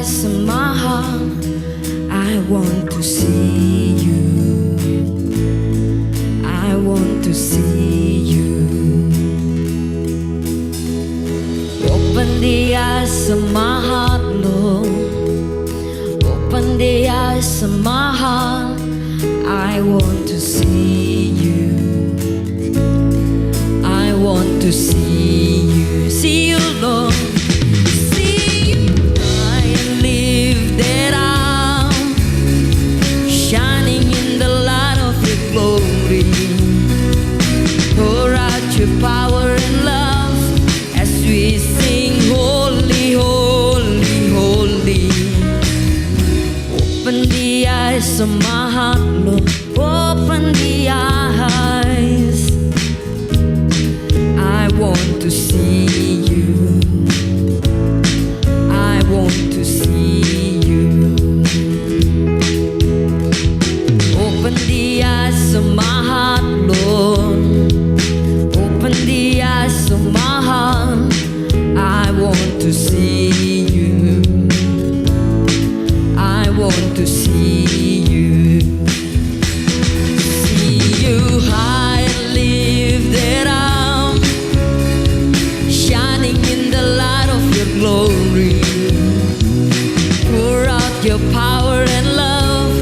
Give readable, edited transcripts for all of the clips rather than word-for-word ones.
eyes of my heart, I want to see you. I want to see you. Open the eyes of my heart, Lord. Open the eyes of my heart. I want to see you. I want to see you. See you, Lord. See you. I live that I'm shining in the light of your glory. Pour out your power and love as we sing holy, holy, holy. Open the eyes of my heart, Lord. Open the eyes. I want to see you. I want to see you. Open the eyes of my heart, Lord. Open the eyes of my heart. I want to see you. I want to see you. See you high and live that I'm shining in the light of your glory. Pour out your power and love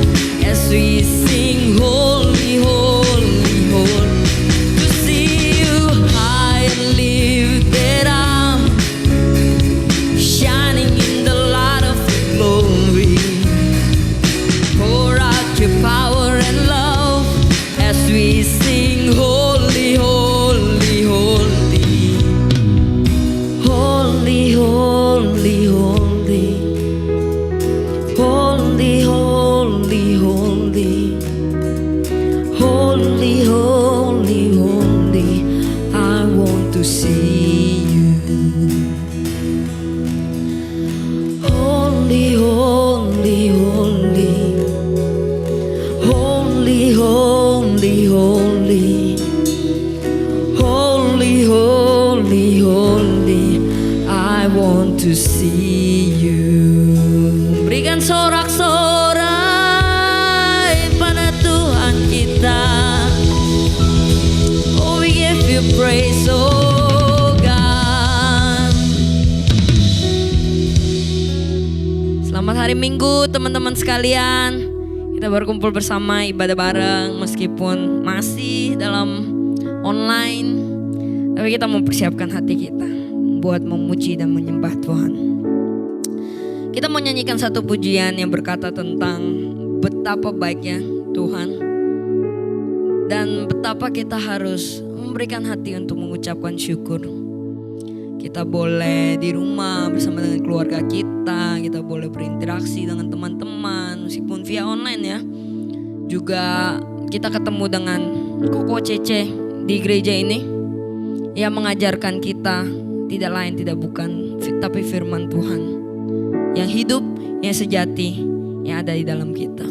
as we sing holy, holy, holy. To see you high and live that I'm shining in the light of your glory. Pour out your power and love as we sing holy, holy, holy. Holy, holy, holy. Holy, holy, holy. Holy, holy, holy. I want to see you. Holy, holy, holy. Holy, holy, holy. Holy, holy, holy. I want to see you. Berikan sorak-sorai pada Tuhan kita. Oh, we give you praise, oh God. Selamat hari Minggu teman-teman sekalian. Kita berkumpul bersama ibadah bareng meskipun masih dalam online. Tapi kita mempersiapkan hati kita buat memuji dan menyembah Tuhan. Kita mau nyanyikan satu pujian yang berkata tentang betapa baiknya Tuhan. Dan betapa kita harus memberikan hati untuk mengucapkan syukur. Kita boleh di rumah bersama dengan keluarga kita. Kita boleh berinteraksi dengan teman-teman meskipun via online ya. Juga kita ketemu dengan Koko Cece di gereja ini yang mengajarkan kita tidak lain tidak bukan tapi firman Tuhan yang hidup, yang sejati, yang ada di dalam kita.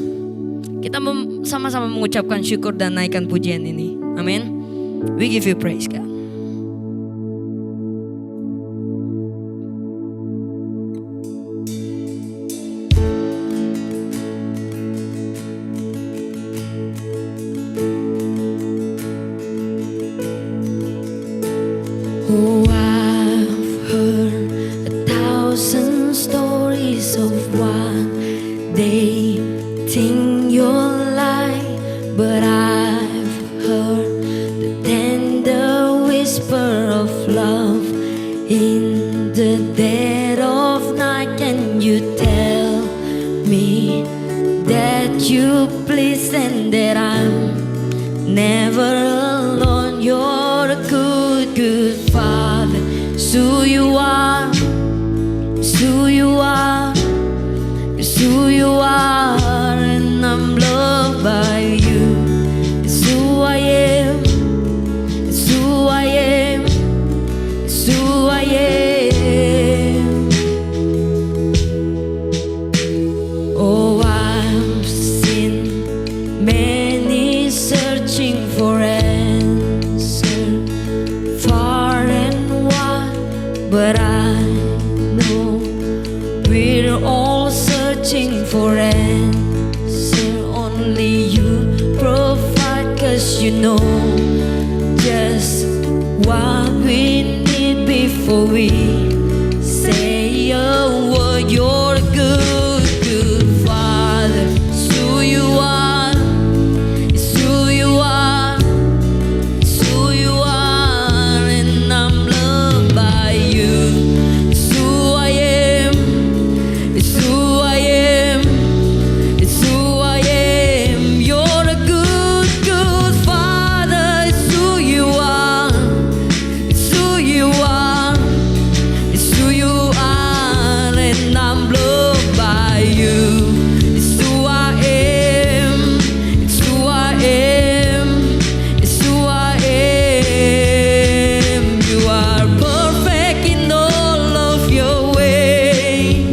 Kita sama-sama mengucapkan syukur dan naikkan pujian ini. Amin. We give you praise, God. Oh, I've heard 1,000 stories of what they think you're like, but I've heard the tender whisper of love in the dead of night. Can you tell me that you please and that I'm never alone? You're a good, good Father. It's who you are. It's who you are. It's who you are. And I'm loved by you. It's who I am. It's who I am. It's who I am. Oh, I've seen many searching for answer far and wide, but I know we're all searching for answer, only you provide, 'cause you know just what we need before we say a word. You're a good, good Father. It's who you are. It's who you are. It's who you are, and I'm loved by you. It's who I am. It's who I am. It's who I am. You're a good, good Father. It's who you are. It's who you are. It's who you are, and I'm loved by you. It's who I am. It's who I am. It's who I am. You are perfect in all of your way.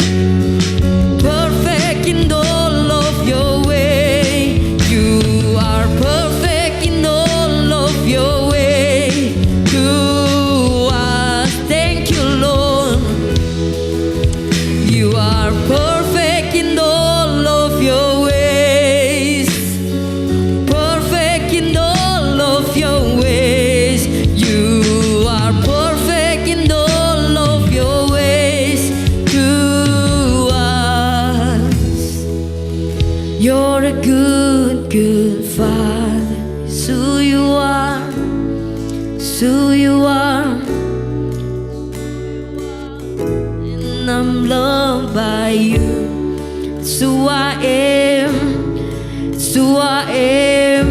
Perfect in all of your way. You are perfect in all of your way to us. Thank you, Lord. You are perfect in all of your ways. Perfect in all of your ways. You are perfect in all of your ways to us. You're a good, good Father. It's who you are. It's who you are. And I'm loved by you. It's who I am. It's who I am.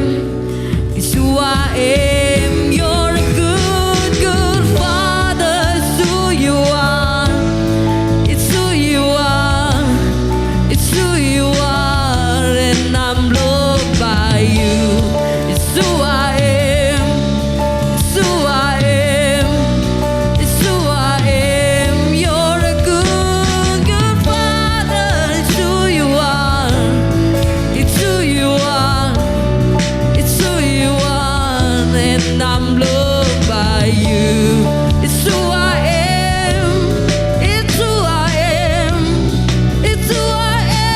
It's who I am. You're a good, good Father. It's who you are. It's who you are. It's who you are, and I'm loved by you. It's who I am. It's who I am. It's who I am. You're a good, good Father. It's who you are. It's who you are. It's who you are, and I'm loved by you. It's who I am. It's who I am. It's who I am.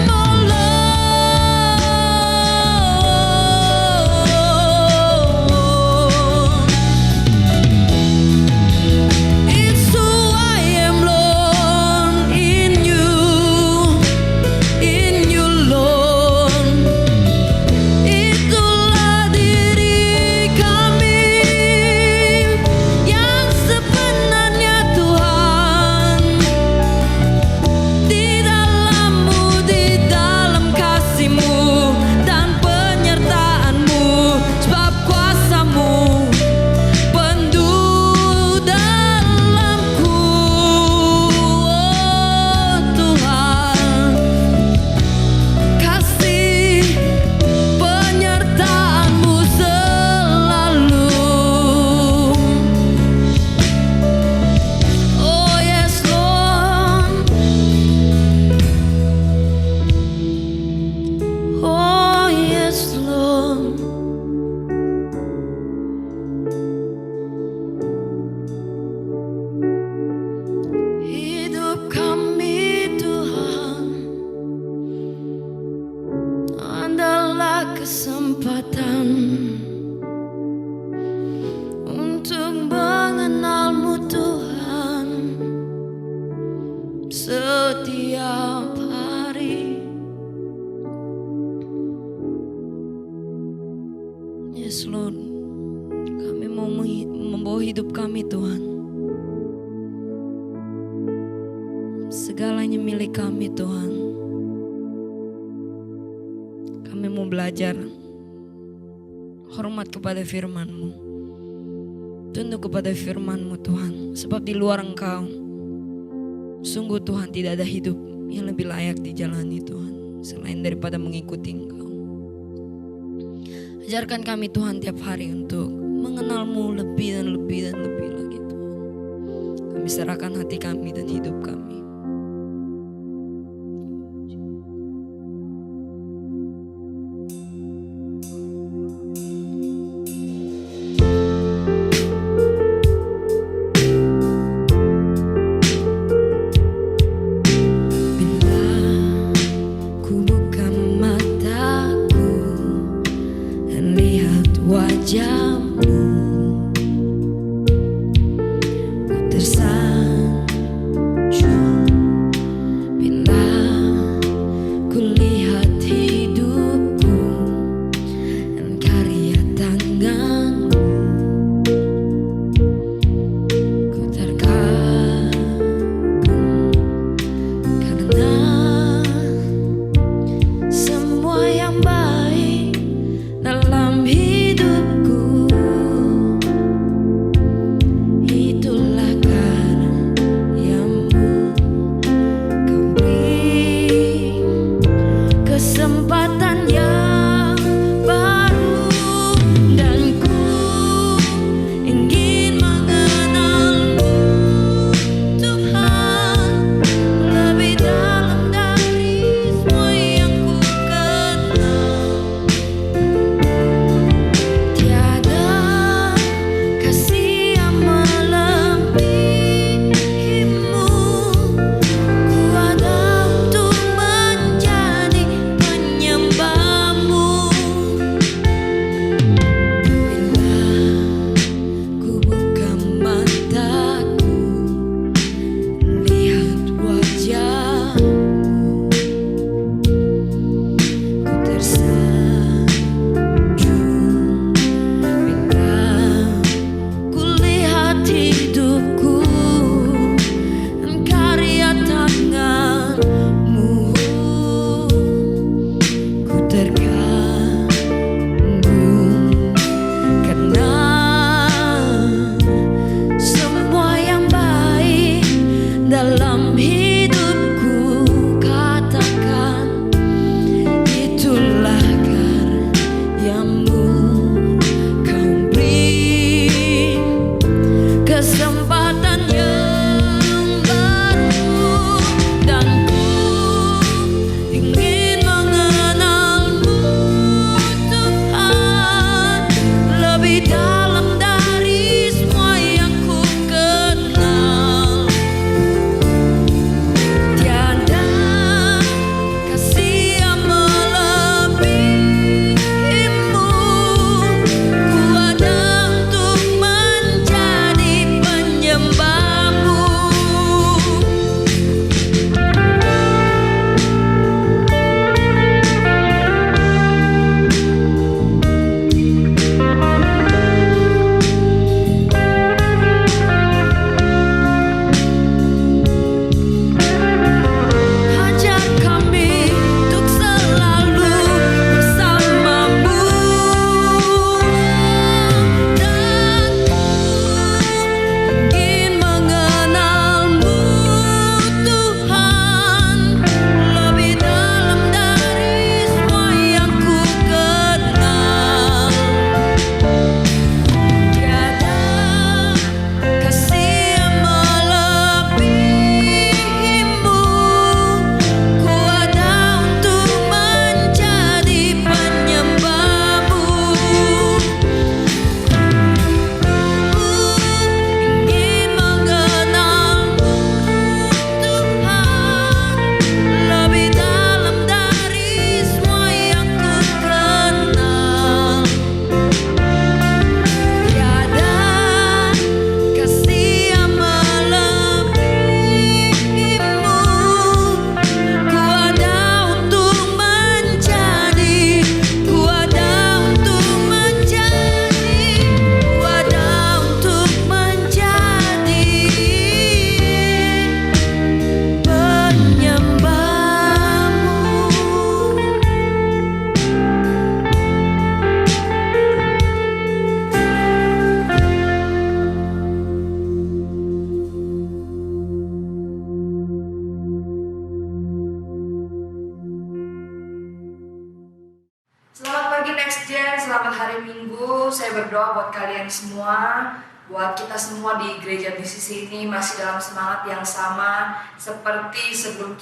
Oh Lord. It's who I am, Lord, in you, Lord. Itulah diri kami yang sebenarnya, Tuhan. Di dalam-Mu, di dalam kasih-Mu dan penyertaan-Mu, sebab kuasa-Mu penuh dalamku. Oh Tuhan, kasih penyertaan-Mu selalu. Oh yes Lord. Oh yes Lord. Hidup kami, Tuhan, adalah kesempatan untuk mengenal-Mu, Tuhan, setiap hari. Yes Lord, kami mau membawa hidup kami, Tuhan. Segalanya milik kami, Tuhan. Kami mau belajar hormat kepada firman-Mu, tunduk kepada firman-Mu, Tuhan. Sebab di luar Engkau, sungguh Tuhan tidak ada hidup yang lebih layak dijalani, Tuhan, selain daripada mengikuti Engkau. Ajarkan kami, Tuhan, tiap hari untuk mengenal-Mu lebih dan lebih dan lebih lagi, Tuhan. Kami serahkan hati kami dan hidup kami. itu saya berdoa buat kalian semua, buat kita semua di gereja BCC ini masih dalam semangat yang sama seperti sebelum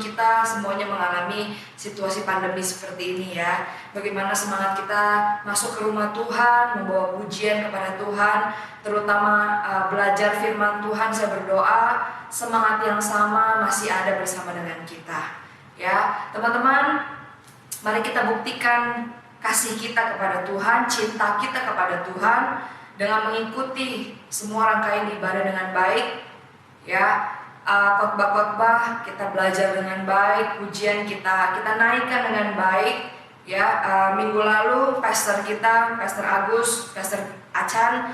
kita semuanya mengalami situasi pandemi seperti ini ya. Bagaimana semangat kita masuk ke rumah Tuhan, membawa pujian kepada Tuhan, terutama belajar firman Tuhan. Saya berdoa semangat yang sama masih ada bersama dengan kita. Ya, teman-teman, mari kita buktikan kasih kita kepada Tuhan, cinta kita kepada Tuhan dengan mengikuti semua rangkaian ibadah dengan baik. Ya, khotbah-khotbah kita belajar dengan baik, pujian kita naikkan dengan baik. Ya, minggu lalu pastor kita, Pastor Agus, Pastor Acan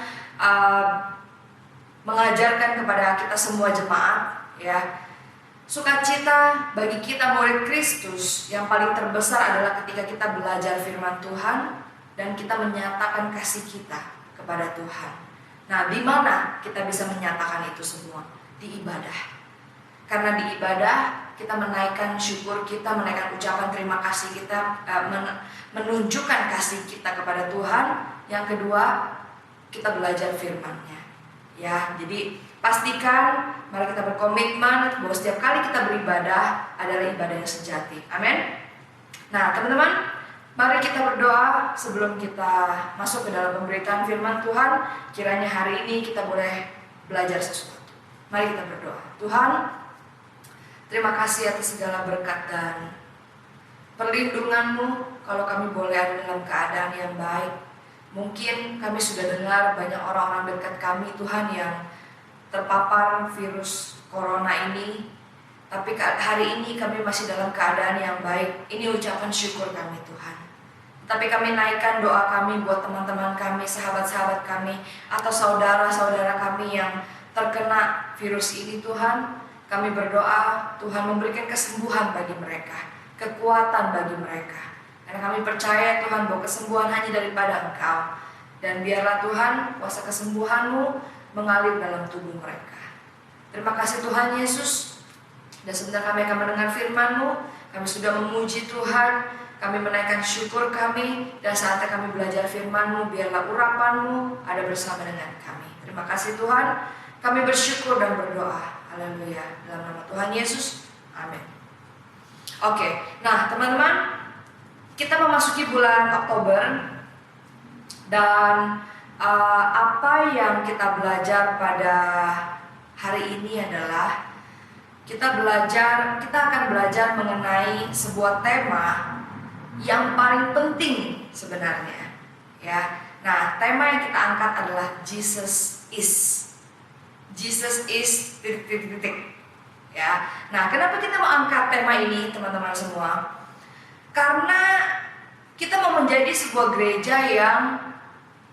mengajarkan kepada kita semua jemaat, ya. Sukacita bagi kita murid Kristus yang paling terbesar adalah ketika kita belajar firman Tuhan dan kita menyatakan kasih kita kepada Tuhan. Nah, di mana kita bisa menyatakan itu semua? Di ibadah. Karena di ibadah kita menaikkan syukur kita, menaikkan ucapan terima kasih kita, menunjukkan kasih kita kepada Tuhan. Yang kedua, kita belajar firman-Nya. Ya, jadi pastikan, mari kita berkomitmen bahwa setiap kali kita beribadah adalah ibadah yang sejati. Amin. Nah, teman-teman, mari kita berdoa sebelum kita masuk ke dalam pemberitaan firman Tuhan. Kiranya hari ini kita boleh belajar sesuatu. Mari kita berdoa. Tuhan, terima kasih atas segala berkat dan perlindungan-Mu kalau kami boleh ada dalam keadaan yang baik. Mungkin kami sudah dengar banyak orang-orang dekat kami Tuhan yang terpapar virus corona ini, tapi hari ini kami masih dalam keadaan yang baik. Ini ucapan syukur kami Tuhan. Tapi kami naikkan doa kami buat teman-teman kami, sahabat-sahabat kami, atau saudara-saudara kami yang terkena virus ini Tuhan. Kami berdoa Tuhan memberikan kesembuhan bagi mereka, kekuatan bagi mereka. Karena kami percaya Tuhan bahwa kesembuhan hanya daripada Engkau. Dan biarlah Tuhan kuasa kesembuhan-Mu mengalir dalam tubuh mereka. Terima kasih Tuhan Yesus. Dan sebentar kami akan mendengar firman-Mu. Kami sudah memuji Tuhan, kami menaikkan syukur kami. Dan saatnya kami belajar firman-Mu, biarlah urapan-Mu ada bersama dengan kami. Terima kasih Tuhan. Kami bersyukur dan berdoa. Haleluya. Dalam nama Tuhan Yesus. Amin. Oke, nah teman-teman, kita memasuki bulan Oktober. Dan apa yang kita belajar pada hari ini adalah kita akan belajar mengenai sebuah tema yang paling penting sebenarnya, ya. Nah, tema yang kita angkat adalah Jesus is. Jesus is titik. Ya. Nah, kenapa kita mau angkat tema ini, teman-teman semua? Karena kita mau menjadi sebuah gereja yang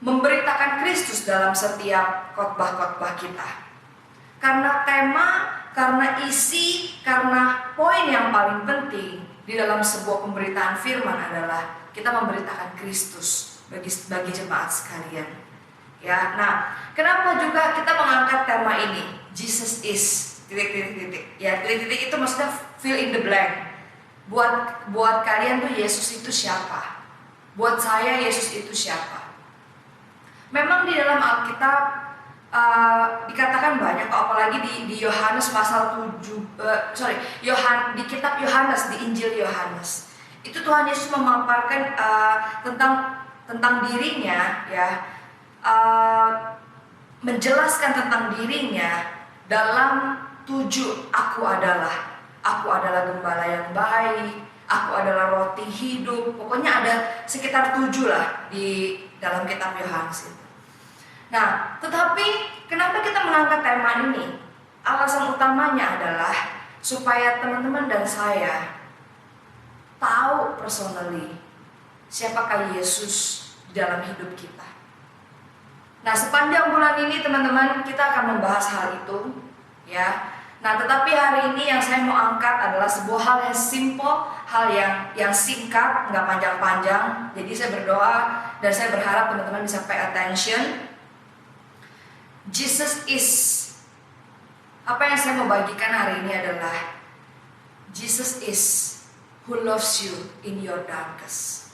memberitakan Kristus dalam setiap khotbah-khotbah kita. Karena tema, karena isi, karena poin yang paling penting di dalam sebuah pemberitaan firman adalah kita memberitakan Kristus bagi jemaat sekalian. Ya, nah, kenapa juga kita mengangkat tema ini? Jesus is titik. Ya, titik itu maksudnya fill in the blank. Buat kalian tuh Yesus itu siapa? Buat saya Yesus itu siapa? Memang di dalam Alkitab dikatakan banyak, apalagi di Yohanes pasal 7, di kitab Yohanes, di Injil Yohanes. Itu Tuhan Yesus memaparkan tentang dirinya, ya, menjelaskan tentang dirinya dalam 7 aku adalah gembala yang baik, aku adalah roti hidup. Pokoknya ada sekitar 7 lah di dalam kitab Yohanes itu. Nah, tetapi kenapa kita mengangkat tema ini? Alasan utamanya adalah supaya teman-teman dan saya tahu personally siapakah Yesus di dalam hidup kita. Nah, sepanjang bulan ini teman-teman kita akan membahas hal itu, ya. Nah, tetapi hari ini yang saya mau angkat adalah sebuah hal yang simple, hal yang singkat, nggak panjang-panjang. Jadi saya berdoa dan saya berharap teman-teman bisa pay attention. Jesus is. Apa yang saya mau bagikan hari ini adalah Jesus is who loves you in your darkest.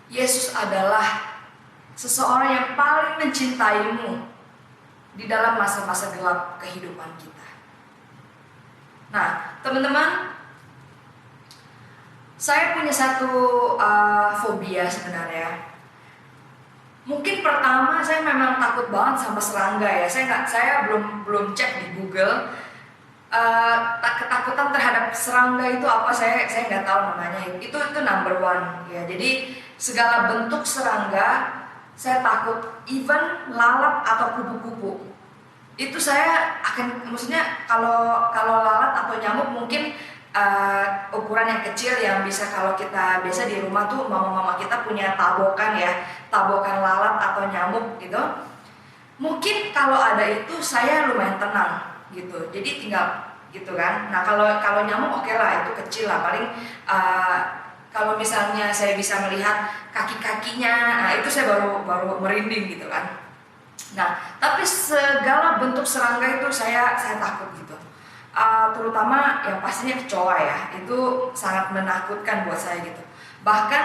Yesus adalah seseorang yang paling mencintaimu di dalam masa-masa gelap kehidupan kita. Nah, teman-teman, saya punya satu fobia sebenarnya. Mungkin pertama saya memang takut banget sama serangga ya. Saya belum cek di Google. Ketakutan terhadap serangga itu apa, saya nggak tahu namanya. Itu number one ya. Jadi segala bentuk serangga saya takut, even lalat atau kupu-kupu. Itu saya akan, maksudnya kalau lalat atau nyamuk mungkin ukuran yang kecil yang bisa, kalau kita biasa di rumah tuh mama-mama kita punya tabokan ya, tabokan lalat atau nyamuk gitu. Mungkin kalau ada itu saya lumayan tenang gitu. Jadi tinggal gitu kan. Nah, kalau nyamuk oke lah, itu kecil lah, paling kalau misalnya saya bisa melihat kaki-kakinya, nah itu saya baru merinding gitu kan. Nah, tapi segala bentuk serangga itu saya takut gitu. Terutama yang pastinya kecoa ya, itu sangat menakutkan buat saya gitu. Bahkan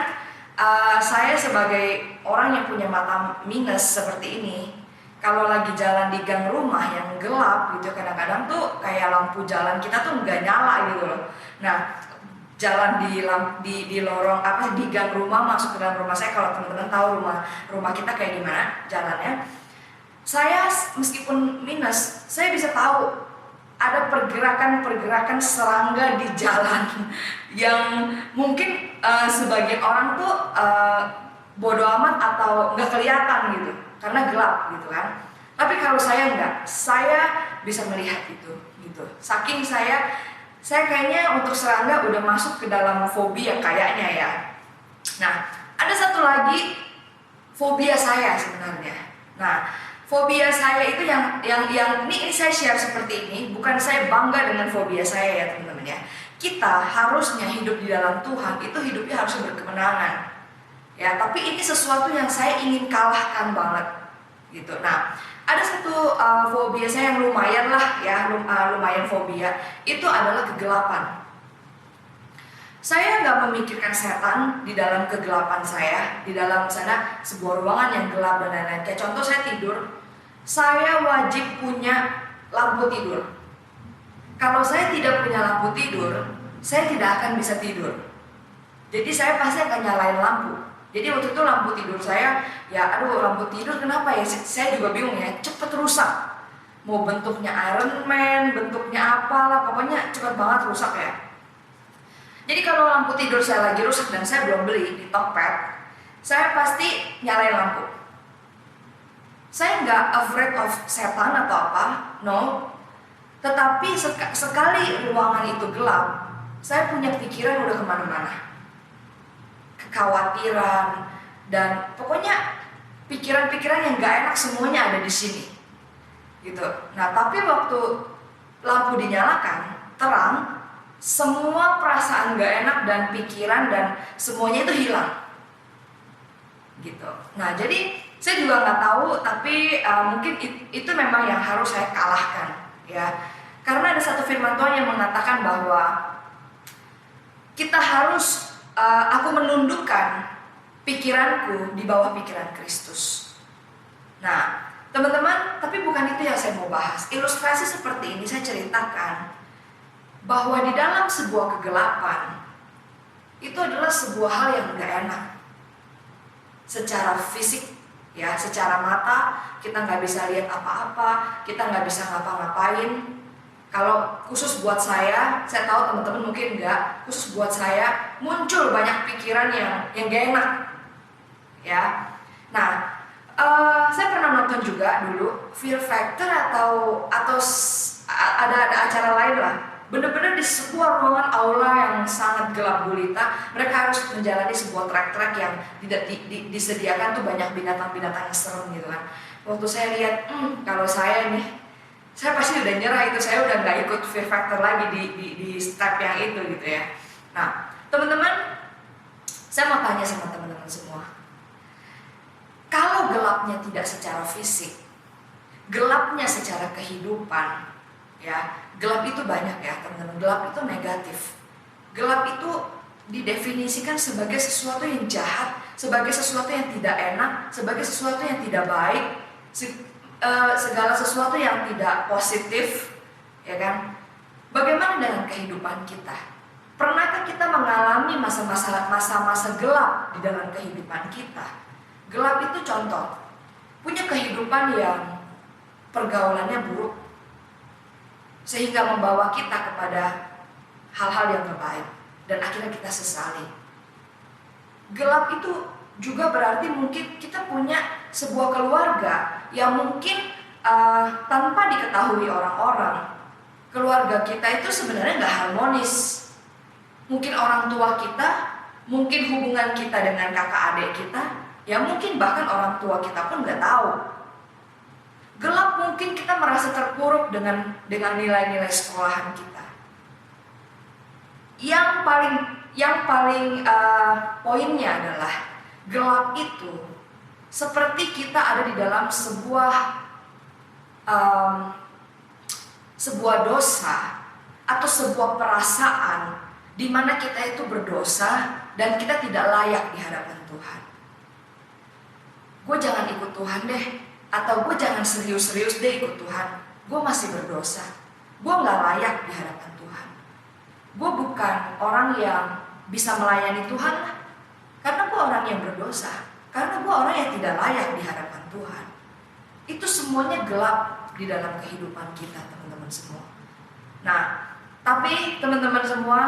saya sebagai orang yang punya mata minus seperti ini, kalau lagi jalan di gang rumah yang gelap gitu, kadang-kadang tuh kayak lampu jalan kita tuh nggak nyala gitu loh. Nah, jalan di lorong di gang rumah masuk ke dalam rumah saya, kalau teman-teman tahu rumah kita kayak gimana jalannya, saya meskipun minus, saya bisa tahu ada pergerakan serangga di jalan yang mungkin sebagian orang tuh bodo amat atau nggak kelihatan gitu karena gelap gitu kan. Tapi kalau saya enggak, saya bisa melihat itu gitu. Saking saya kayaknya untuk serangga udah masuk ke dalam fobia kayaknya ya. Nah, ada satu lagi fobia saya sebenarnya. Nah, fobia saya itu yang ini saya share seperti ini, bukan saya bangga dengan fobia saya ya teman-teman ya. Kita harusnya hidup di dalam Tuhan, itu hidupnya harus berkemenangan. Ya, tapi ini sesuatu yang saya ingin kalahkan banget gitu. Nah, ada satu fobia saya yang lumayan lah ya, lumayan fobia, itu adalah kegelapan. Saya nggak memikirkan setan di dalam kegelapan saya, di dalam sana sebuah ruangan yang gelap dan lain-lain. Kayak contoh saya tidur, saya wajib punya lampu tidur. Kalau saya tidak punya lampu tidur, saya tidak akan bisa tidur. Jadi saya pasti akan nyalain lampu. Jadi waktu itu lampu tidur saya, ya aduh lampu tidur kenapa ya, saya juga bingung ya, cepet rusak. Mau bentuknya Iron Man, bentuknya apalah, pokoknya cepet banget rusak ya. Jadi kalau lampu tidur saya lagi rusak dan saya belum beli di Tokped, saya pasti nyalain lampu. Saya nggak afraid of setan atau apa, no. Tetapi sekali ruangan itu gelap, saya punya pikiran udah kemana-mana, kekhawatiran, dan pokoknya pikiran-pikiran yang nggak enak semuanya ada di sini, gitu. Nah, tapi waktu lampu dinyalakan, terang, semua perasaan nggak enak dan pikiran dan semuanya itu hilang, gitu. Nah, jadi saya juga nggak tahu, tapi mungkin itu memang yang harus saya kalahkan, ya. Karena ada satu firman Tuhan yang mengatakan bahwa kita harus, aku menundukkan pikiranku di bawah pikiran Kristus. Nah, teman-teman, tapi bukan itu yang saya mau bahas. Ilustrasi seperti ini saya ceritakan bahwa di dalam sebuah kegelapan itu adalah sebuah hal yang nggak enak. Secara fisik, ya, secara mata kita nggak bisa lihat apa-apa, kita nggak bisa ngapa-ngapain. Kalau khusus buat saya tahu teman-teman mungkin enggak, khusus buat saya muncul banyak pikiran yang gak enak, ya. Nah, saya pernah nonton juga dulu Fear Factor atau ada acara lain lah. Benar-benar di sebuah ruangan aula yang sangat gelap gulita, mereka harus menjalani sebuah trek-trek yang tidak disediakan tuh banyak binatang-binatang yang serem gitu kan. Waktu saya lihat, kalau saya nih, saya pasti udah nyerah itu, saya udah nggak ikut Fear Factor lagi di step yang itu gitu ya. Nah, teman-teman, saya mau tanya sama teman-teman semua, kalau gelapnya tidak secara fisik, gelapnya secara kehidupan, ya, gelap itu banyak ya teman-teman, gelap itu negatif. Gelap itu didefinisikan sebagai sesuatu yang jahat, sebagai sesuatu yang tidak enak, sebagai sesuatu yang tidak baik, segala sesuatu yang tidak positif, ya kan? Bagaimana dengan kehidupan kita? Pernahkah kita mengalami masa-masa gelap di dalam kehidupan kita? Gelap itu contoh, punya kehidupan yang pergaulannya buruk, sehingga membawa kita kepada hal-hal yang terbaik dan akhirnya kita sesali. Gelap itu juga berarti mungkin kita punya sebuah keluarga yang mungkin tanpa diketahui orang-orang, keluarga kita itu sebenarnya nggak harmonis. Mungkin orang tua kita, mungkin hubungan kita dengan kakak adik kita, ya mungkin bahkan orang tua kita pun nggak tahu. Gelap mungkin kita merasa terpuruk dengan nilai-nilai sekolahan kita. Yang paling poinnya adalah gelap itu seperti kita ada di dalam sebuah dosa atau sebuah perasaan di mana kita itu berdosa dan kita tidak layak di hadapan Tuhan. Gue jangan ikut Tuhan deh, atau gue jangan serius-serius deh ikut Tuhan. Gue masih berdosa, gue nggak layak di hadapan Tuhan. Gue bukan orang yang bisa melayani Tuhan lah, karena gue orang yang berdosa, karena gue orang yang tidak layak di hadapan Tuhan. Itu semuanya gelap di dalam kehidupan kita, teman-teman semua. Nah, tapi teman-teman semua,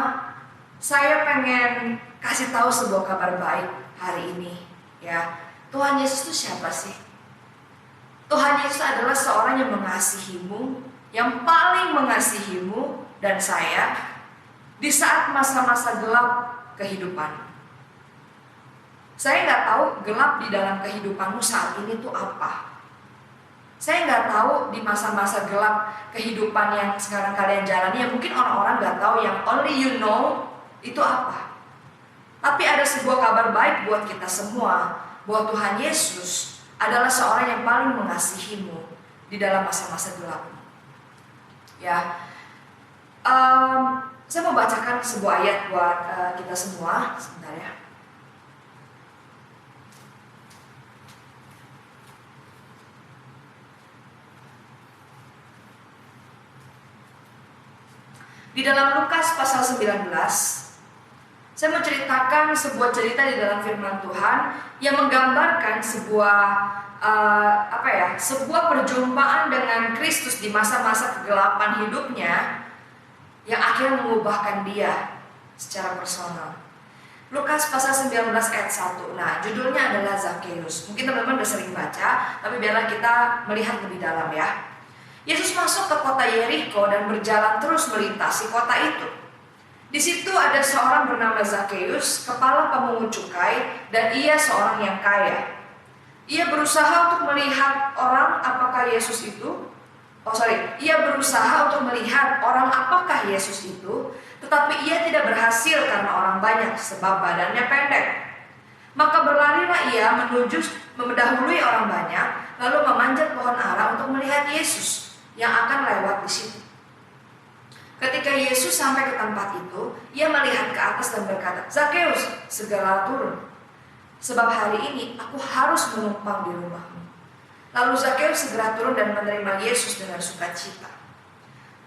saya pengen kasih tahu sebuah kabar baik hari ini, ya. Tuhan Yesus itu siapa sih? Tuhan Yesus adalah seorang yang mengasihimu, yang paling mengasihimu dan saya di saat masa-masa gelap kehidupan. Saya nggak tahu gelap di dalam kehidupanmu saat ini tuh apa. Saya nggak tahu di masa-masa gelap kehidupan yang sekarang kalian jalani, yang mungkin orang-orang nggak tahu, yang only you know itu apa. Tapi ada sebuah kabar baik buat kita semua, bahwa Tuhan Yesus adalah seorang yang paling mengasihimu di dalam masa-masa gelapmu. Ya, saya mau bacakan sebuah ayat buat kita semua, sebentar ya. Di dalam Lukas pasal 19, saya mau ceritakan sebuah cerita di dalam firman Tuhan yang menggambarkan sebuah sebuah perjumpaan dengan Kristus di masa-masa kegelapan hidupnya yang akhirnya mengubahkan dia secara personal. Lukas pasal 19 ayat 1. Nah, judulnya adalah Zakheus. Mungkin teman-teman udah sering baca, tapi biarlah kita melihat lebih dalam ya. Yesus masuk ke kota Yeriko dan berjalan terus melintasi kota itu. Di situ ada seorang bernama Zakheus, kepala pemungut cukai, dan ia seorang yang kaya. Ia berusaha untuk melihat orang apakah Yesus itu. Ia berusaha untuk melihat orang apakah Yesus itu, tetapi ia tidak berhasil karena orang banyak, sebab badannya pendek. Maka berlarilah ia mendahului orang banyak, lalu memanjat pohon ara untuk melihat Yesus yang akan lewat di situ. Ketika Yesus sampai ke tempat itu, ia melihat ke atas dan berkata, "Zakheus, segera turun, sebab hari ini aku harus menumpang di rumahmu." Lalu Zakheus segera turun dan menerima Yesus dengan sukacita.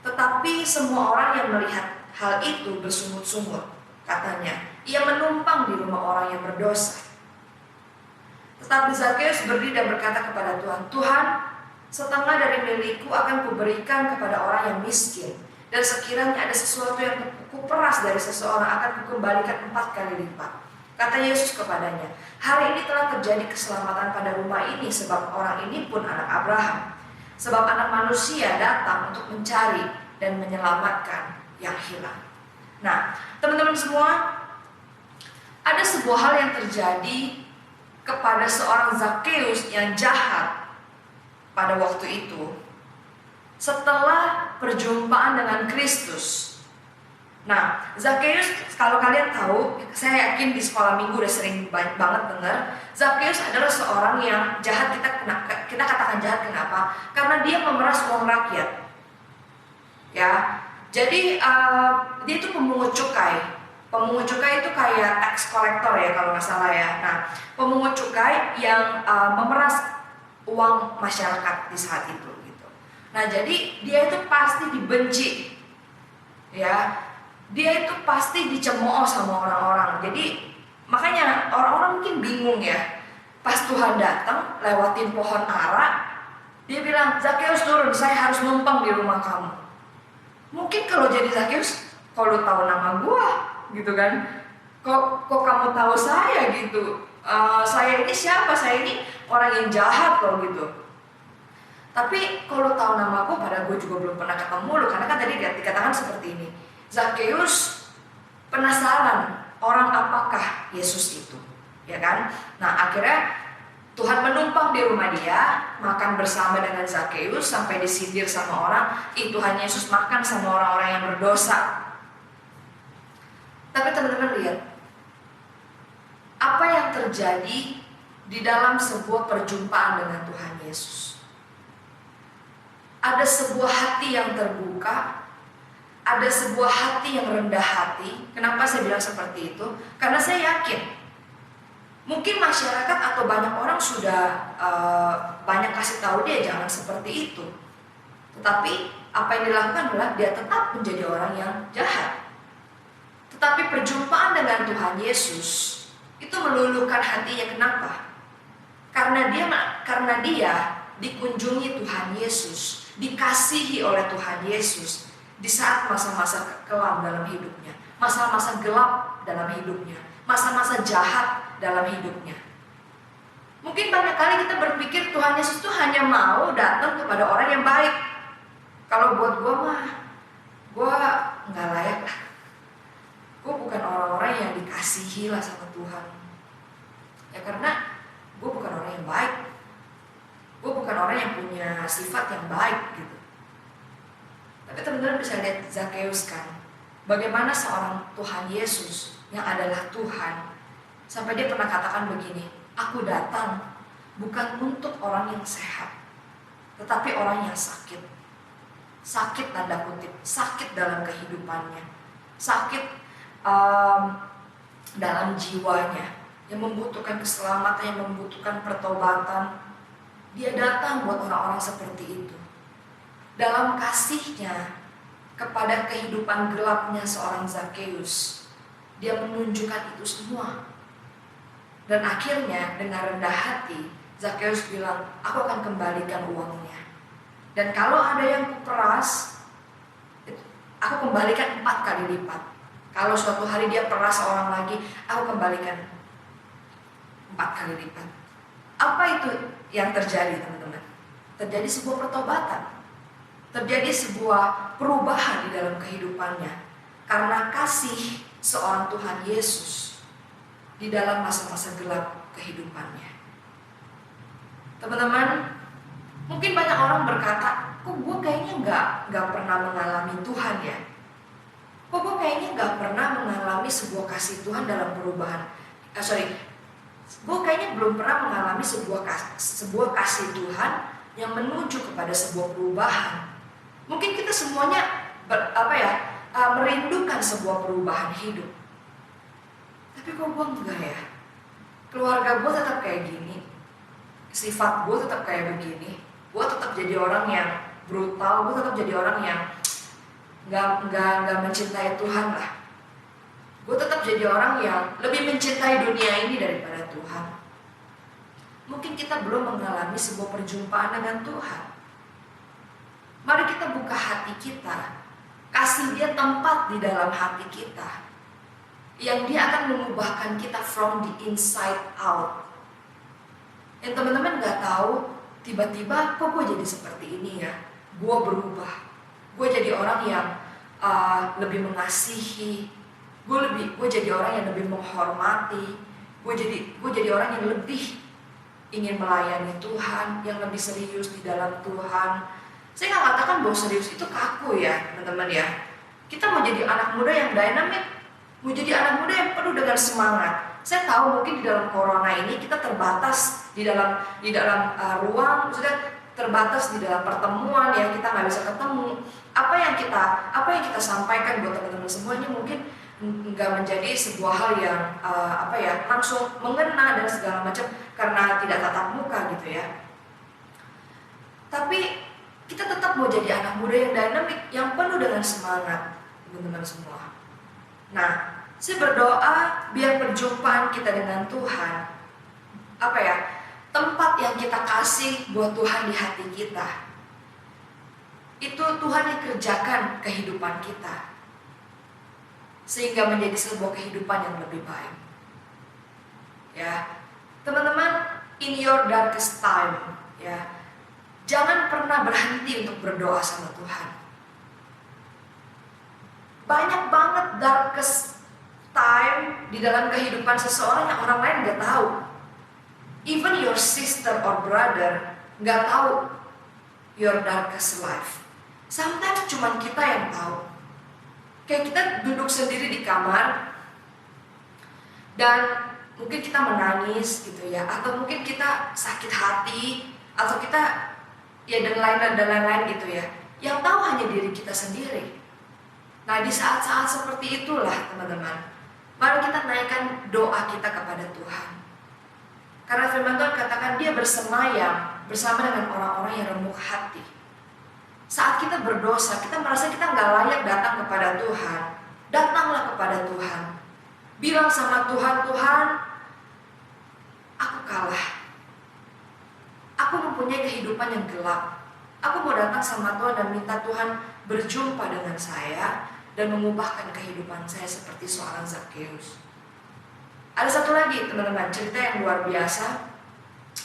Tetapi semua orang yang melihat hal itu bersungut-sungut. Katanya, ia menumpang di rumah orang yang berdosa. Tetapi Zakheus berdiri dan berkata kepada Tuhan, "Tuhan, setengah dari milikku akan kuberikan kepada orang yang miskin. Dan sekiranya ada sesuatu yang kuperas dari seseorang akan kukembalikan 4 kali lipat." Kata Yesus kepadanya, "Hari ini telah terjadi keselamatan pada rumah ini, sebab orang ini pun anak Abraham. Sebab anak manusia datang untuk mencari dan menyelamatkan yang hilang." Nah, teman-teman semua, ada sebuah hal yang terjadi kepada seorang Zakheus yang jahat pada waktu itu setelah perjumpaan dengan Kristus. Nah, Zakheus, kalau kalian tahu, saya yakin di sekolah minggu udah sering banget dengar, Zakheus adalah seorang yang jahat. Kita katakan jahat kenapa? Karena dia memeras uang rakyat. Ya, jadi dia itu pemungut cukai. Pemungut cukai itu kayak tax collector ya kalau nggak salah ya. Nah, pemungut cukai yang memeras uang masyarakat di saat itu gitu. Nah, jadi dia itu pasti dibenci, ya. Dia itu pasti dicemooh sama orang-orang. Jadi makanya orang-orang mungkin bingung ya. Pas Tuhan datang lewatin pohon ara, dia bilang, Zakheus turun, saya harus numpang di rumah kamu. Mungkin kalau jadi Zakheus, kalau tahu nama gua, gitu kan? Kok kamu tahu saya gitu? Saya ini siapa? Saya ini orang yang jahat kok gitu. Tapi kalau tahu nama aku, pada gue juga belum pernah ketemu lo, karena kan tadi dikatakan seperti ini. Zakheus penasaran orang apakah Yesus itu, ya kan? Nah akhirnya Tuhan menumpang di rumah dia, makan bersama dengan Zakheus sampai disindir sama orang, Tuhan Yesus makan sama orang-orang yang berdosa. Tapi teman-teman lihat, apa yang terjadi di dalam sebuah perjumpaan dengan Tuhan Yesus? Ada sebuah hati yang terbuka, ada sebuah hati yang rendah hati. Kenapa saya bilang seperti itu? Karena saya yakin mungkin masyarakat atau banyak orang sudah banyak kasih tahu dia jangan seperti itu. Tetapi apa yang dilakukan adalah dia tetap menjadi orang yang jahat. Tetapi perjumpaan dengan Tuhan Yesus itu meluluhkan hatinya. Kenapa? Karena dia dikunjungi Tuhan Yesus, dikasihi oleh Tuhan Yesus di saat masa-masa kelam dalam hidupnya, masa-masa gelap dalam hidupnya, masa-masa jahat dalam hidupnya. Mungkin banyak kali kita berpikir Tuhan Yesus itu hanya mau datang kepada orang yang baik. Kalau buat gue mah, gue nggak layak lah. Gue bukan orang-orang yang dikasihi lah sama Tuhan. Ya karena gue bukan orang yang baik. Gue bukan orang yang punya sifat yang baik gitu. Tapi teman-teman bisa lihat Zakheus kan, bagaimana seorang Tuhan Yesus yang adalah Tuhan, sampai dia pernah katakan begini, aku datang bukan untuk orang yang sehat, tetapi orang yang sakit. Sakit tanda kutip, sakit dalam kehidupannya, sakit dalam jiwanya, yang membutuhkan keselamatan, yang membutuhkan pertobatan. Dia datang buat orang-orang seperti itu. Dalam kasihnya kepada kehidupan gelapnya seorang Zakheus, dia menunjukkan itu semua. Dan akhirnya dengan rendah hati Zakheus bilang, aku akan kembalikan uangnya. Dan kalau ada yang kuperas, aku kembalikan 4 kali lipat. Kalau suatu hari dia peras orang lagi, aku kembalikan 4 kali lipat. Apa itu yang terjadi teman-teman? Terjadi sebuah pertobatan. Terjadi sebuah perubahan di dalam kehidupannya karena kasih seorang Tuhan Yesus di dalam masa-masa gelap kehidupannya. Teman-teman, mungkin banyak orang berkata, kok gue kayaknya nggak pernah mengalami Tuhan ya? Kok gue kayaknya nggak pernah mengalami sebuah kasih Tuhan dalam perubahan? Gue kayaknya belum pernah mengalami sebuah kasih Tuhan yang menuju kepada sebuah perubahan. Mungkin kita semuanya merindukan sebuah perubahan hidup. Tapi kok gue enggak ya? Keluarga gue tetap kayak gini, sifat gue tetap kayak begini, gue tetap jadi orang yang brutal, gue tetap jadi orang yang nggak mencintai Tuhan lah. Gue tetap jadi orang yang lebih mencintai dunia ini daripada Tuhan. Mungkin kita belum mengalami sebuah perjumpaan dengan Tuhan. Mari kita buka hati kita, kasih dia tempat di dalam hati kita, yang dia akan mengubahkan kita from the inside out. Yang teman-teman gak tahu, tiba-tiba kok gue jadi seperti ini ya, gue berubah, gue jadi orang yang lebih mengasihi, gue jadi orang yang lebih menghormati, gue jadi orang yang lebih ingin melayani Tuhan, yang lebih serius di dalam Tuhan. Saya nggak katakan bahwa serius itu kaku ya teman-teman ya. Kita mau jadi anak muda yang dinamik, mau jadi anak muda yang penuh dengan semangat. Saya tahu mungkin di dalam corona ini kita terbatas di dalam ruang, maksudnya terbatas di dalam pertemuan ya, kita nggak bisa ketemu. Apa yang kita sampaikan buat teman-teman semuanya mungkin nggak menjadi sebuah hal yang langsung mengena dan segala macam karena tidak tatap muka gitu ya. Tapi kita tetap mau jadi anak muda yang dinamik, yang penuh dengan semangat, teman-teman semua. Nah, saya berdoa biar perjumpaan kita dengan Tuhan, tempat yang kita kasih buat Tuhan di hati kita, itu Tuhan yang kerjakan kehidupan kita, sehingga menjadi sebuah kehidupan yang lebih baik. Ya, teman-teman, in your darkest time, ya, jangan pernah berhenti untuk berdoa sama Tuhan. Banyak banget darkest time di dalam kehidupan seseorang yang orang lain gak tahu. Even your sister or brother gak tahu your darkest life. Sometimes cuma kita yang tahu. Kayak kita duduk sendiri di kamar dan mungkin kita menangis gitu ya, atau mungkin kita sakit hati, atau kita ya dan lain-lain gitu ya. Yang tahu hanya diri kita sendiri. Nah, di saat-saat seperti itulah teman-teman, mari kita naikkan doa kita kepada Tuhan. Karena firman Tuhan katakan dia bersemayam bersama dengan orang-orang yang remuk hati. Saat kita berdosa, kita merasa kita nggak layak datang kepada Tuhan, datanglah kepada Tuhan. Bilang sama Tuhan, Tuhan, aku kalah. Aku mempunyai kehidupan yang gelap. Aku mau datang sama Tuhan dan minta Tuhan berjumpa dengan saya dan mengubahkan kehidupan saya seperti seorang Zakheus. Ada satu lagi teman-teman, cerita yang luar biasa,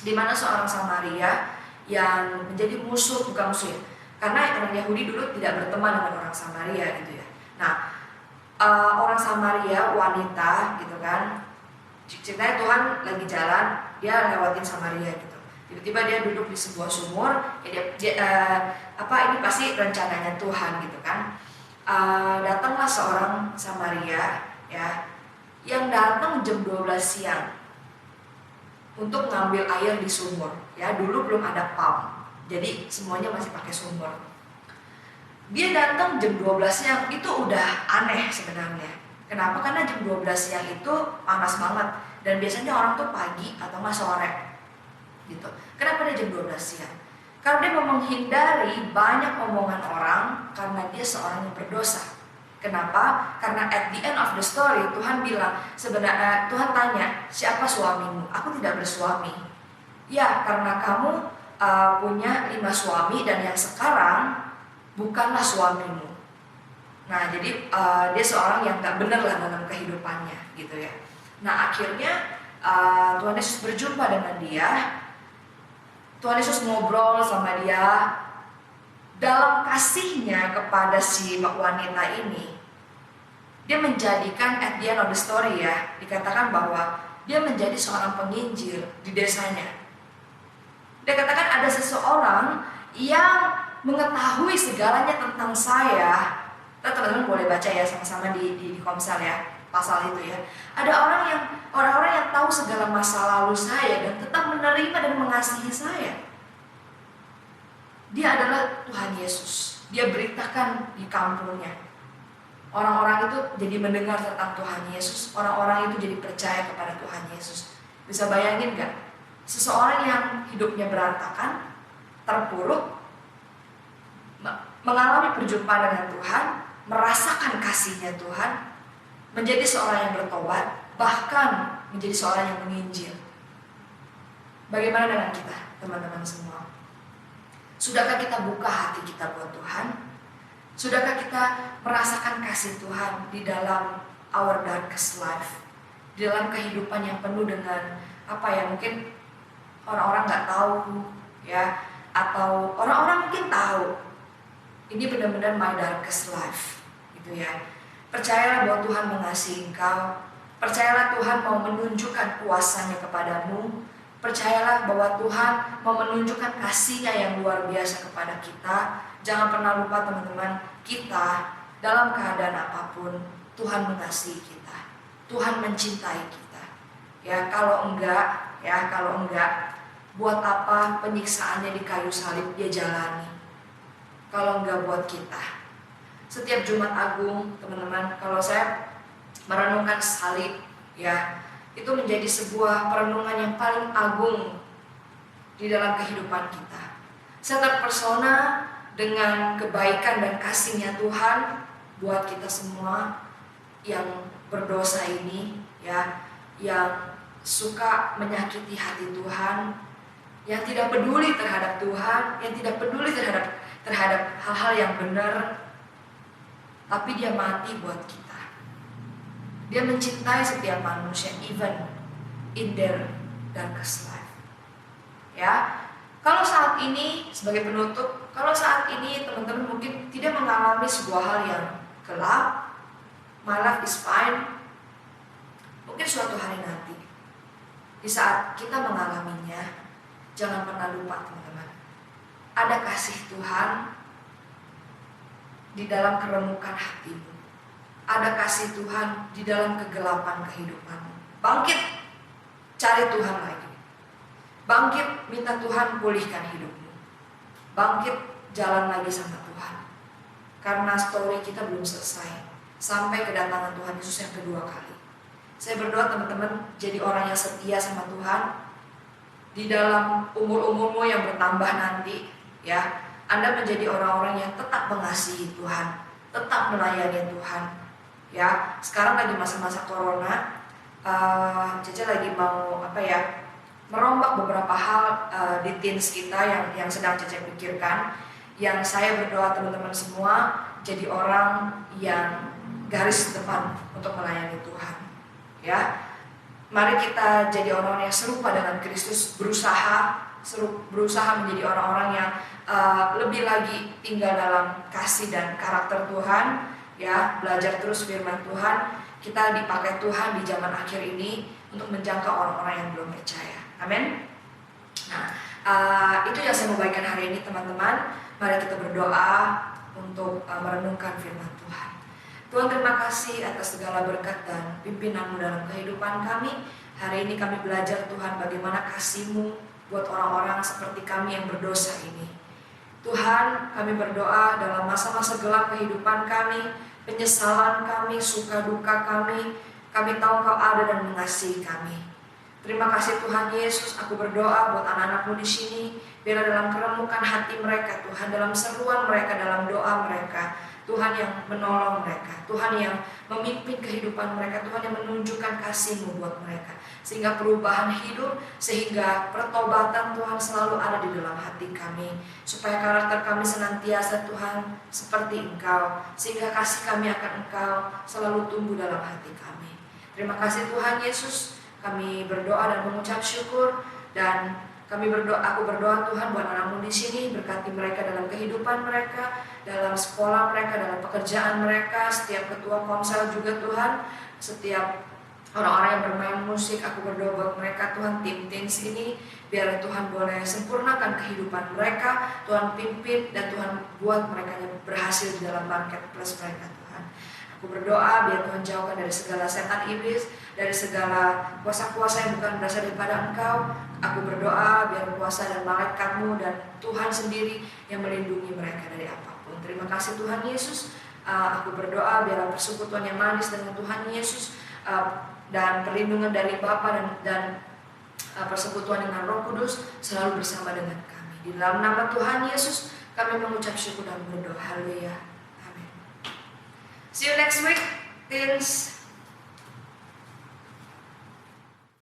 di mana seorang Samaria yang menjadi musuh, bukan musuh ya, karena orang Yahudi dulu tidak berteman dengan orang Samaria gitu ya. Nah, orang Samaria wanita gitu kan, ceritanya Tuhan lagi jalan, dia lewatin Samaria gitu. Tiba-tiba dia duduk di sebuah sumur, ya ini pasti rencananya Tuhan gitu kan. Datanglah seorang Samaria ya, yang datang jam 12 siang untuk ngambil air di sumur ya. Dulu belum ada pump, jadi semuanya masih pakai sumur. Dia datang jam 12 siang, itu udah aneh sebenarnya. Kenapa? Karena jam 12 siang itu panas banget, dan biasanya orang tuh pagi atau nggak sore gitu. Kenapa dia jam 12 siang? Karena dia mau menghindari banyak omongan orang, karena dia seorang yang berdosa. Kenapa? Karena at the end of the story Tuhan bilang, sebenarnya Tuhan tanya, siapa suamimu? Aku tidak bersuami. Ya, karena kamu punya 5 suami dan yang sekarang bukanlah suamimu. Nah, jadi dia seorang yang gak benar lah dalam kehidupannya gitu ya. Nah, akhirnya Tuhan Yesus berjumpa dengan dia. Tuhan Yesus ngobrol sama dia. Dalam kasihnya kepada si wanita ini, dia menjadikan at the end of the story ya, dikatakan bahwa dia menjadi seorang penginjil di desanya. Dia katakan ada seseorang yang mengetahui segalanya tentang saya. Teman-teman boleh baca ya sama-sama di Komsel ya, pasal itu ya. Ada orang-orang yang tahu segala masa lalu saya dan tetap menerima dan mengasihi saya. Dia adalah Tuhan Yesus. Dia beritakan di kampungnya. Orang-orang itu jadi mendengar tentang Tuhan Yesus. Orang-orang itu jadi percaya kepada Tuhan Yesus. Bisa bayangin gak? Seseorang yang hidupnya berantakan, terpuruk, mengalami perjumpaan dengan Tuhan, merasakan kasihnya Tuhan, menjadi seorang yang bertobat, bahkan menjadi seorang yang menginjil. Bagaimana dengan kita, teman-teman semua? Sudahkah kita buka hati kita buat Tuhan? Sudahkah kita merasakan kasih Tuhan di dalam our darkest life? Di dalam kehidupan yang penuh dengan mungkin orang-orang gak tahu ya, atau orang-orang mungkin tahu. Ini benar-benar my darkest life gitu ya. Percayalah bahwa Tuhan mengasihi engkau. Percayalah Tuhan mau menunjukkan kuasanya kepadamu. Percayalah bahwa Tuhan mau menunjukkan kasih-Nya yang luar biasa kepada kita. Jangan pernah lupa teman-teman, kita dalam keadaan apapun Tuhan mengasihi kita. Tuhan mencintai kita. Ya, kalau enggak, buat apa penyiksaannya di kayu salib dia jalani? Kalau enggak buat kita. Setiap Jumat Agung, teman-teman, kalau saya merenungkan salib, ya. Itu menjadi sebuah perenungan yang paling agung di dalam kehidupan kita. Saya terpersona dengan kebaikan dan kasih-Nya Tuhan buat kita semua yang berdosa ini, ya, yang suka menyakiti hati Tuhan, yang tidak peduli terhadap Tuhan, yang tidak peduli terhadap hal-hal yang benar, tapi Dia mati buat kita. Dia mencintai setiap manusia, even in their darkest life. Ya, kalau saat ini sebagai penutup, kalau saat ini teman-teman mungkin tidak mengalami sebuah hal yang gelap, my life is fine. Mungkin suatu hari nanti, di saat kita mengalaminya, jangan pernah lupa teman-teman, ada kasih Tuhan di dalam keremukan hatimu. Ada kasih Tuhan di dalam kegelapan kehidupanmu. Bangkit, cari Tuhan lagi. Bangkit, minta Tuhan pulihkan hidupmu. Bangkit, jalan lagi sama Tuhan. Karena story kita belum selesai sampai kedatangan Tuhan Yesus yang kedua kali. Saya berdoa teman-teman jadi orang yang setia sama Tuhan di dalam umur-umurmu yang bertambah nanti, ya. Anda menjadi orang-orang yang tetap mengasihi Tuhan, tetap melayani Tuhan, ya. Sekarang lagi masa-masa corona, Cece lagi mau merombak beberapa hal di teens kita yang sedang Cece pikirkan. Yang saya berdoa teman-teman semua jadi orang yang garis depan untuk melayani Tuhan, ya. Mari kita jadi orang yang serupa dengan Kristus, berusaha menjadi orang-orang yang lebih lagi tinggal dalam kasih dan karakter Tuhan, ya. Belajar terus firman Tuhan. Kita dipakai Tuhan di zaman akhir ini untuk menjangkau orang-orang yang belum percaya. Amin. Nah, itu yang saya mau bagikan hari ini teman-teman. Mari kita berdoa untuk merenungkan firman Tuhan. Tuhan, terima kasih atas segala berkat dan pimpinan-Mu dalam kehidupan kami. Hari ini kami belajar Tuhan bagaimana kasih-Mu buat orang-orang seperti kami yang berdosa ini. Tuhan, kami berdoa dalam masa-masa gelap kehidupan kami, penyesalan kami, suka duka kami tahu Engkau ada dan mengasihi kami. Terima kasih Tuhan Yesus, aku berdoa buat anak-anak-Mu di sini, biar dalam keremukan hati mereka Tuhan, dalam seruan mereka, dalam doa mereka, Tuhan yang menolong mereka, Tuhan yang memimpin kehidupan mereka, Tuhan yang menunjukkan kasih-Mu buat mereka, sehingga perubahan hidup, sehingga pertobatan Tuhan selalu ada di dalam hati kami, supaya karakter kami senantiasa Tuhan seperti Engkau, sehingga kasih kami akan Engkau selalu tumbuh dalam hati kami. Terima kasih Tuhan Yesus. Kami berdoa dan mengucap syukur, dan aku berdoa Tuhan buat anak-Mu di sini, berkati mereka dalam kehidupan mereka, dalam sekolah mereka, dalam pekerjaan mereka, setiap ketua komsel juga Tuhan, setiap orang-orang yang bermain musik, aku berdoa buat mereka Tuhan, tim teens ini, biar Tuhan boleh sempurnakan kehidupan mereka, Tuhan pimpin dan Tuhan buat mereka berhasil di dalam marketplace mereka Tuhan. Aku berdoa biar Tuhan jauhkan dari segala setan iblis, dari segala kuasa-kuasa yang bukan berasal daripada Engkau. Aku berdoa biar kuasa dan malaikat-Mu dan Tuhan sendiri yang melindungi mereka dari apapun. Terima kasih Tuhan Yesus. Aku berdoa biar persekutuan yang manis dengan Tuhan Yesus dan perlindungan dari Bapa dan persekutuan dengan Roh Kudus selalu bersama dengan kami. Di dalam nama Tuhan Yesus kami mengucap syukur dan berdoa. Haleluya. Amin. See you next week, teens.